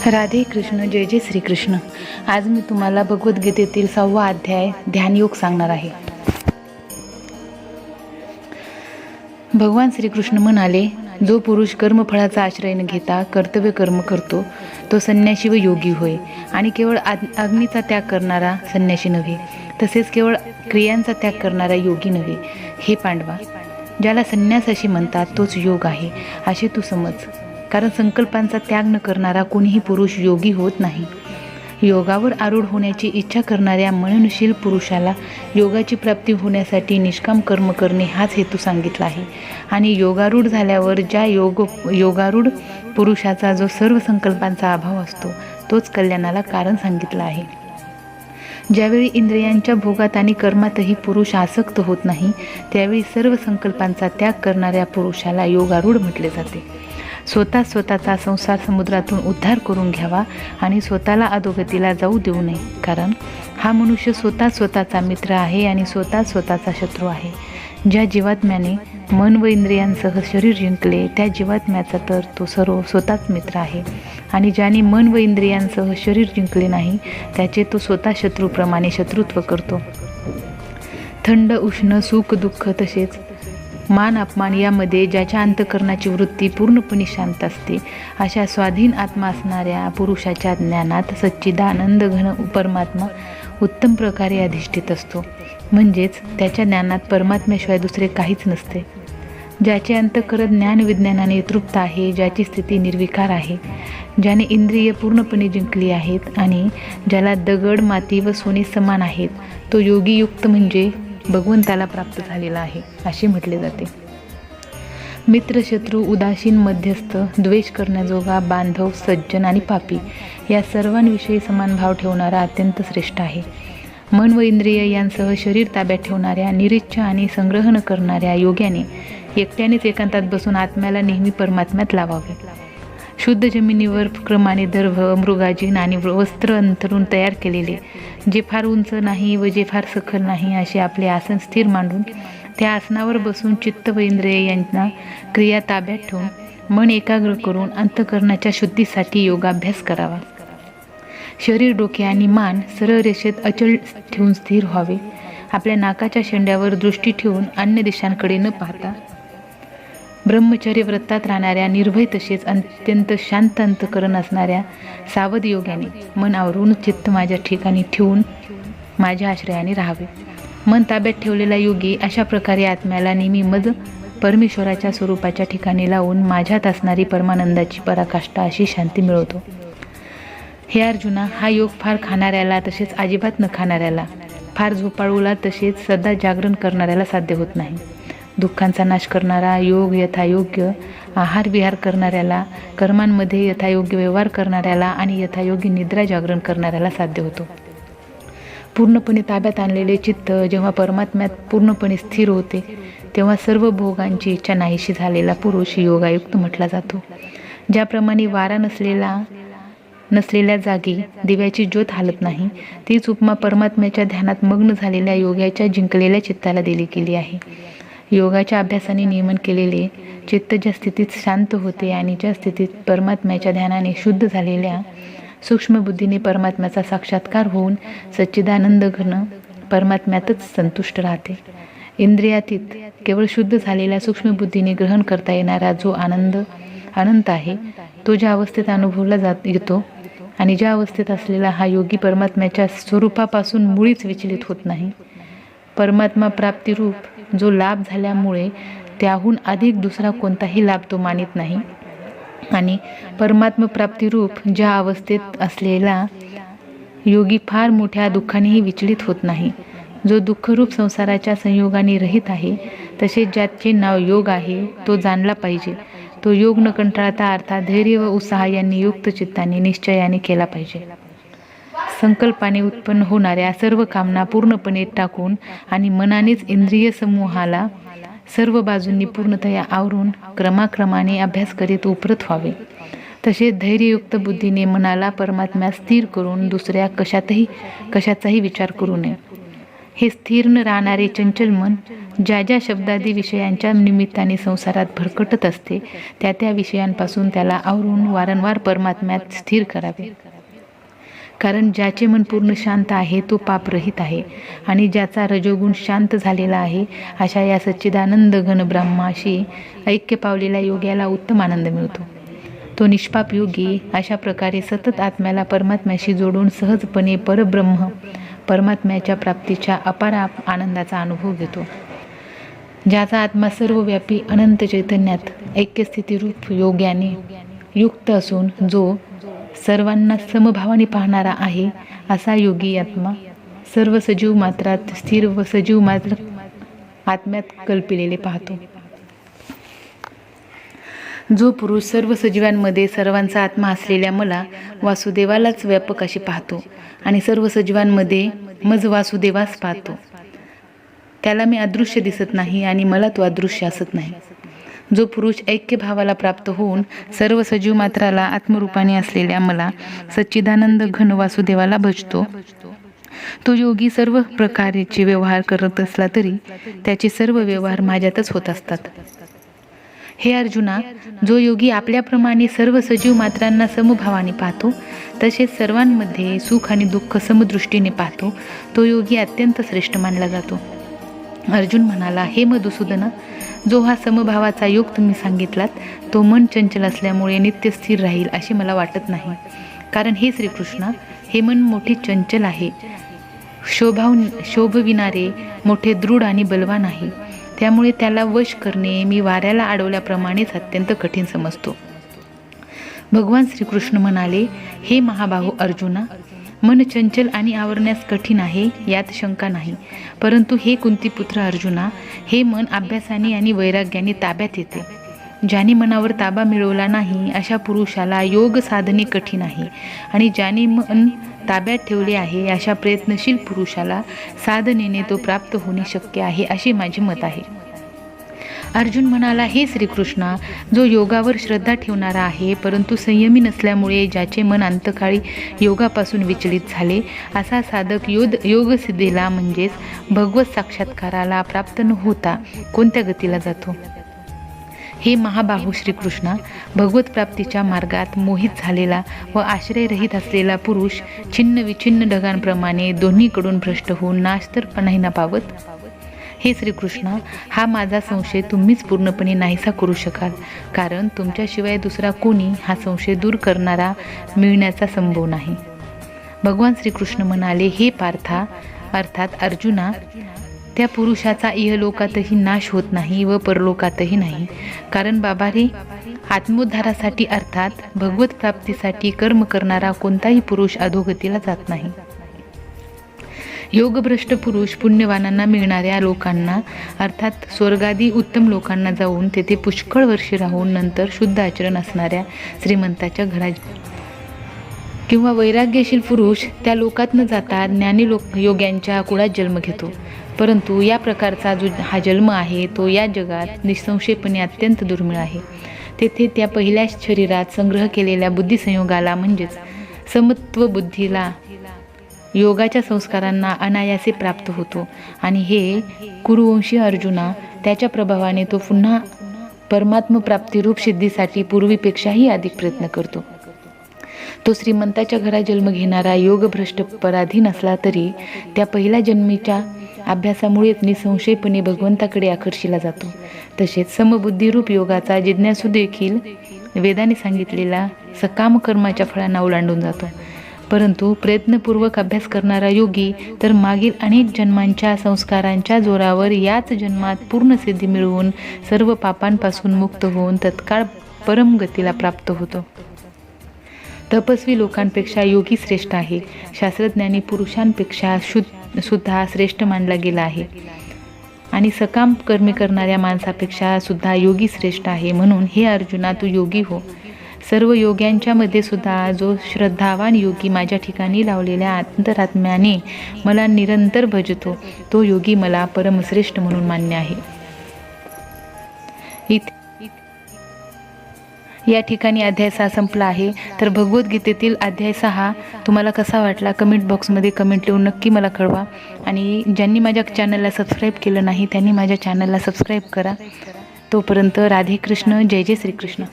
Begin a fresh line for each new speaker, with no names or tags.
राधे कृष्ण, जय जय श्रीकृष्ण. आज मी तुम्हाला भगवद्गीतेतील 6वा अध्याय ध्यानयोग सांगणार आहे. भगवान श्रीकृष्ण म्हणाले, जो पुरुष कर्मफळाचा आश्रय न घेता कर्तव्य कर्म करतो तो संन्याशी व योगी होय. आणि केवळ अग्नीचा त्याग करणारा संन्याशी नव्हे, तसेच केवळ क्रियांचा त्याग करणारा योगी नव्हे. हे पांडवा, ज्याला संन्यास अशी म्हणतात तोच योग आहे असे तू समज. कारण संकल्पांचा त्याग न करणारा कोणीही पुरुष योगी होत नाही. योगावर आरूढ होण्याची इच्छा करणाऱ्या मननशील पुरुषाला योगाची प्राप्ती होण्यासाठी निष्काम कर्म करणे हाच हेतू सांगितला आहे. आणि योगारूढ झाल्यावर ज्या योगारूढ पुरुषाचा जो सर्व संकल्पांचा अभाव असतो तोच कल्याणाला कारण सांगितलं आहे. ज्यावेळी इंद्रियांच्या भोगात आणि कर्मातही पुरुष आसक्त होत नाही त्यावेळी सर्व संकल्पांचा त्याग करणाऱ्या पुरुषाला योगारूढ म्हटले जाते. स्वतःचा संसार समुद्रातून उद्धार करून घ्यावा आणि स्वतःला अधोगतीला जाऊ देऊ नये. कारण हा मनुष्य स्वतःचा मित्र आहे आणि स्वतःचा शत्रू आहे. ज्या जीवात्म्याने मन व इंद्रियांसह शरीर जिंकले त्या जीवात्म्याचा तर तो स्वतःच मित्र आहे. आणि ज्याने मन व इंद्रियांसह शरीर जिंकले नाही त्याचे तो स्वतः शत्रूप्रमाणे शत्रुत्व करतो. थंड उष्ण सुख दुःख तसेच मान अपमान यामध्ये ज्याच्या अंतःकरणाची वृत्ती पूर्णपणे शांत असते अशा स्वाधीन आत्मा असणाऱ्या पुरुषाच्या ज्ञानात सच्चिदानंद घन परमात्मा उत्तम प्रकारे अधिष्ठित असतो. म्हणजेच त्याच्या ज्ञानात परमात्म्याशिवाय दुसरे काहीच नसते. ज्याचे अंतःकरण ज्ञान विज्ञानाने तृप्त आहे, ज्याची स्थिती निर्विकार आहे, ज्याने इंद्रिय पूर्णपणे जिंकली आहेत आणि ज्याला दगड माती व सोने समान आहेत, तो योगीयुक्त म्हणजे भगवंताला प्राप्त झालेला आहे असे म्हटले जाते. मित्र शत्रू उदासीन मध्यस्थ द्वेष करण्याजोगा बांधव सज्जन आणि पापी या सर्वांविषयी समान भाव ठेवणारा अत्यंत श्रेष्ठ आहे. मन व इंद्रिय यांसह शरीर ताब्यात ठेवणाऱ्या निरीच्छ आणि संग्रह न करणाऱ्या योग्याने एकट्यानेच एकांतात बसून आत्म्याला नेहमी परमात्म्यात लावावे. शुद्ध जमिनीवर क्रमाने दर्भ मृगाजीन आणि वस्त्र अंथरून तयार केलेले जे फार उंच नाही व जे फार सखल नाही असे आपले आसन स्थिर मांडून त्या आसनावर बसून चित्त व इंद्रिय यांना क्रिया ताब्यात ठेवून मन एकाग्र करून अंतःकरणाच्या शुद्धीसाठी योगाभ्यास करावा. शरीर डोके आणि मान सरळ रेषेत अचल ठेवून स्थिर व्हावे. आपल्या नाकाच्या शेंड्यावर दृष्टी ठेवून अन्य दिशांकडे न पाहता ब्रह्मचर्य व्रतात राहणाऱ्या निर्भय तसेच अत्यंत शांत अंतःकरण असणाऱ्या सावध योग्याने मन आवरून चित्त माझ्या ठिकाणी ठेवून माझ्या आश्रयाने राहावे. मन ताब्यात ठेवलेला योगी अशा प्रकारे आत्म्याला नेहमी मज परमेश्वराच्या स्वरूपाच्या ठिकाणी लावून माझ्यात असणारी परमानंदाची पराकाष्ठा अशी शांती मिळवतो. हे अर्जुना, हा योग फार खाणाऱ्याला तसेच अजिबात न खाणाऱ्याला, फार झोपाळूला तसेच सदा जागरण करणाऱ्याला साध्य होत नाही. दुःखांचा नाश करणारा योग यथायोग्य आहार विहार करणाऱ्याला, कर्मांमध्ये यथायोग्य व्यवहार करणाऱ्याला आणि यथायोग्य निद्रा जागरण करणाऱ्याला साध्य होतो. पूर्णपणे ताब्यात आणलेले चित्त जेव्हा परमात्म्यात पूर्णपणे स्थिर होते तेव्हा सर्व भोगांची इच्छा नाहीशी झालेला पुरुष योगायुक्त म्हटला जातो. ज्याप्रमाणे वारा नसलेल्या जागी दिव्याची ज्योत हालत नाही, तीच उपमा परमात्म्याच्या ध्यानात मग्न झालेल्या योग्याच्या जिंकलेल्या चित्ताला दिली गेली आहे. योगाच्या अभ्यासाने नियमन केलेले चित्त ज्या स्थितीत शांत होते आणि ज्या स्थितीत परमात्म्याच्या ध्यानाने शुद्ध झालेल्या सूक्ष्म बुद्धीने परमात्म्याचा साक्षात्कार होऊन सच्चिदानंद घन परमात्म्यातच संतुष्ट राहते. इंद्रियातीत केवळ शुद्ध झालेल्या सूक्ष्म बुद्धीने ग्रहण करता येणारा जो आनंद अनंत आहे तो ज्या अवस्थेत अनुभवला येतो आणि ज्या अवस्थेत असलेला हा योगी परमात्म्याच्या स्वरूपापासून मुळीच विचलित होत नाही. परमात्मा प्राप्तिरूप जो लाभ झाल्यामुळे त्याहून अधिक दुसरा कोणताही लाभ तो मानित नाही. आणि परमात्मा प्राप्तिरूप ज्या अवस्थेत असलेला योगी फार मोठ्या दुःखानेही विचलित होत नाही. जो दुःखरूप संसाराच्या संयोगाने रहित आहे तसे ज्याचे नाव योग आहे तो जाणला पाहिजे. तो योग न कंटाळता अर्थात धैर्य व उत्साह यांनी युक्त चित्ताने निश्चयाने केला पाहिजे. संकल्पाने उत्पन्न होणाऱ्या सर्व कामना पूर्णपणे टाकून आणि मनानेच इंद्रिय समूहाला सर्व बाजूंनी पूर्णतया आवरून क्रमाक्रमाने अभ्यास करीत उपरत व्हावे. तसेच धैर्ययुक्त बुद्धीने मनाला परमात्म्यात स्थिर करून दुसऱ्या कशाचाही विचार करू नये. हे स्थिर न राहणारे चंचल मन ज्या ज्या शब्दादी विषयांच्या निमित्ताने संसारात भरकटत असते त्या त्या विषयांपासून त्याला आवरून वारंवार परमात्म्यात स्थिर करावे. कारण ज्याचे मन पूर्ण शांत आहे तो पापरहित आहे आणि ज्याचा रजोगुण शांत झालेला आहे अशा या सच्चिदानंद घन ब्रह्माशी ऐक्य पावलेल्या योग्याला उत्तम आनंद मिळतो. तो निष्पाप योगी अशा प्रकारे सतत आत्म्याला परमात्म्याशी जोडून सहजपणे परब्रह्म परमात्म्याच्या प्राप्तीच्या अपार आनंदाचा अनुभव घेतो. ज्याचा आत्मा सर्वव्यापी अनंत चैतन्यात ऐक्यस्थितीरूप योग्याने युक्त असून जो सर्वांना समभावाने पाहणारा आहे असा योगी आत्मा सर्व सजीव मात्रात स्थिर व सजीव मात्र आत्म्यात कल्पिलेले पाहतो. जो पुरुष सर्व सजीवांमध्ये सर्वांचा आत्मा असलेल्या मला वासुदेवालाच व्यापक अशी पाहतो आणि सर्व सजीवांमध्ये मज वासुदेवास पाहतो त्याला मी अदृश्य दिसत नाही आणि मला तो अदृश्य असत नाही. जो पुरुष ऐक्य भावाला प्राप्त होऊन सर्व सजीव मात्राला आत्मरूपाने असलेल्या मला सच्चिदानंद घन वासुदेवाला भजतो तो योगी सर्व प्रकारचे व्यवहार करत असला तरी त्याचे सर्व व्यवहार माझ्यातच होत असतात. हे अर्जुना, जो योगी आपल्याप्रमाणे सर्व सजीव मात्रांना समभावाने पाहतो तसेच सर्वांमध्ये सुख आणि दुःख समदृष्टीने पाहतो तो योगी अत्यंत श्रेष्ठ मानला जातो. अर्जुन म्हणाला, हे मधुसूदना, जो हा समभावाचा योग तुम्ही सांगितलात तो मन चंचल असल्यामुळे नित्य स्थिर राहील असे मला वाटत नाही. कारण हे श्रीकृष्णा, हे मन मोठे चंचल आहे, शोभविणारे मोठे दृढ आणि बलवान आहे. त्यामुळे त्याला वश करणे मी वाऱ्याला अडवल्याप्रमाणेच अत्यंत कठीण समजतो. भगवान श्रीकृष्ण म्हणाले, हे महाबाहू अर्जुना, मन चंचल आणि आवरण्यास कठीण आहे यात शंका नाही. परंतु हे कुंतीपुत्र अर्जुना, हे मन अभ्यासाने आणि वैराग्याने ताब्यात येते. ज्याने मनावर ताबा मिळवला नाही अशा पुरुषाला योग साधने कठीण आहे आणि ज्याने मन ताब्यात ठेवले आहे अशा प्रयत्नशील पुरुषाला साधनेने तो प्राप्त होणे शक्य आहे असे माझे मत आहे. अर्जुन म्हणाला, हे श्रीकृष्णा, जो योगावर श्रद्धा ठेवणारा आहे परंतु संयमी नसल्यामुळे ज्याचे मन अंतकाळी योगापासून विचलित झाले असा साधक योगसिद्धीला म्हणजेच भगवत साक्षात्काराला प्राप्त न होता कोणत्या गतीला जातो. हे महाबाहू श्रीकृष्णा, भगवत प्राप्तीच्या मार्गात मोहित झालेला व आश्रयरहित असलेला पुरुष छिन्न विछिन्न ढगांप्रमाणे दोन्हीकडून भ्रष्ट होऊन नाश तर नाही ना पावत. हे श्रीकृष्णा, हा माझा संशय तुम्हीच पूर्णपणे नाहीसा करू शकाल, कारण तुमच्याशिवाय दुसरा कोणी हा संशय दूर करणारा मिळण्याचा संभव नाही. भगवान श्रीकृष्ण म्हणाले, हे पार्था अर्थात अर्जुना, त्या पुरुषाचा इहलोकातही नाश होत नाही व परलोकातही नाही. कारण बाबा रे, आत्मोद्धारासाठी अर्थात भगवत प्राप्तीसाठी कर्म करणारा कोणताही पुरुष अधोगतीला जात नाही. योगभ्रष्ट पुरुष पुण्यवानांना मिळणाऱ्या लोकांना अर्थात स्वर्गादी उत्तम लोकांना जाऊन तेथे पुष्कळ वर्षे राहून नंतर शुद्ध आचरण असणाऱ्या श्रीमंताच्या घरात किंवा वैराग्यशील पुरुष त्या लोकात न जाता ज्ञानी योग्यांच्या कुळात जन्म घेतो. परंतु या प्रकारचा जो हा जन्म आहे तो या जगात निसंशयपणे अत्यंत दुर्मिळ आहे. तेथे त्या पहिल्या शरीरात संग्रह केलेल्या बुद्धिसंयोगाला म्हणजेच समत्व बुद्धीला योगाच्या संस्कारांना अनायासे प्राप्त होतो आणि हे कुरुवंशी अर्जुना, त्याच्या प्रभावाने तो पुन्हा परमात्म प्राप्तिरूप सिद्धीसाठी पूर्वीपेक्षाही अधिक प्रयत्न करतो. तो श्रीमंताच्या घरात जन्म घेणारा योगभ्रष्ट पराधीन असला तरी त्या पहिल्या जन्मीच्या अभ्यासामुळेच निसंशयपणे भगवंताकडे आकर्षिला जातो. तसेच समबुद्धिरूप योगाचा जिज्ञासू देखील वेदाने सांगितलेला सकाम कर्माच्या फळांना ओलांडून जातो. परंतु प्रयत्नपूर्वक अभ्यास करणारा योगी तर मागील अनेक जन्मांच्या संस्कारांच्या जोरावर याच जन्मात पूर्ण सिद्धी मिळवून सर्व पापांपासून मुक्त होऊन तत्काळ परमगतीला प्राप्त होतो. तपस्वी लोकांपेक्षा योगी श्रेष्ठ आहे. शास्त्रज्ञानी पुरुषांपेक्षा सुद्धा श्रेष्ठ मानला गेला आहे आणि सकाम कर्मे करणाऱ्या माणसापेक्षा सुद्धा योगी श्रेष्ठ आहे. म्हणून हे अर्जुना, तू योगी हो. सर्व योग्यांच्या मध्ये सुद्धा जो श्रद्धावान योगी माझ्या ठिकाणी लावलेल्या अंतरात्म्याने मला निरंतर भजतो तो योगी मला परमश्रेष्ठ म्हणून मान्य आहे. या ठिकाणी अध्याय 6 संपला आहे. तर भगवद्गीतेतील अध्याय 6 तुम्हाला कसा वाटला कमेंट बॉक्समध्ये कमेंट लिहून नक्की मला कळवा. आणि ज्यांनी माझ्या चॅनलला सबस्क्राईब केलं नाही त्यांनी माझ्या चॅनलला सबस्क्राईब करा. तोपर्यंत राधे कृष्ण. जय जय श्रीकृष्ण.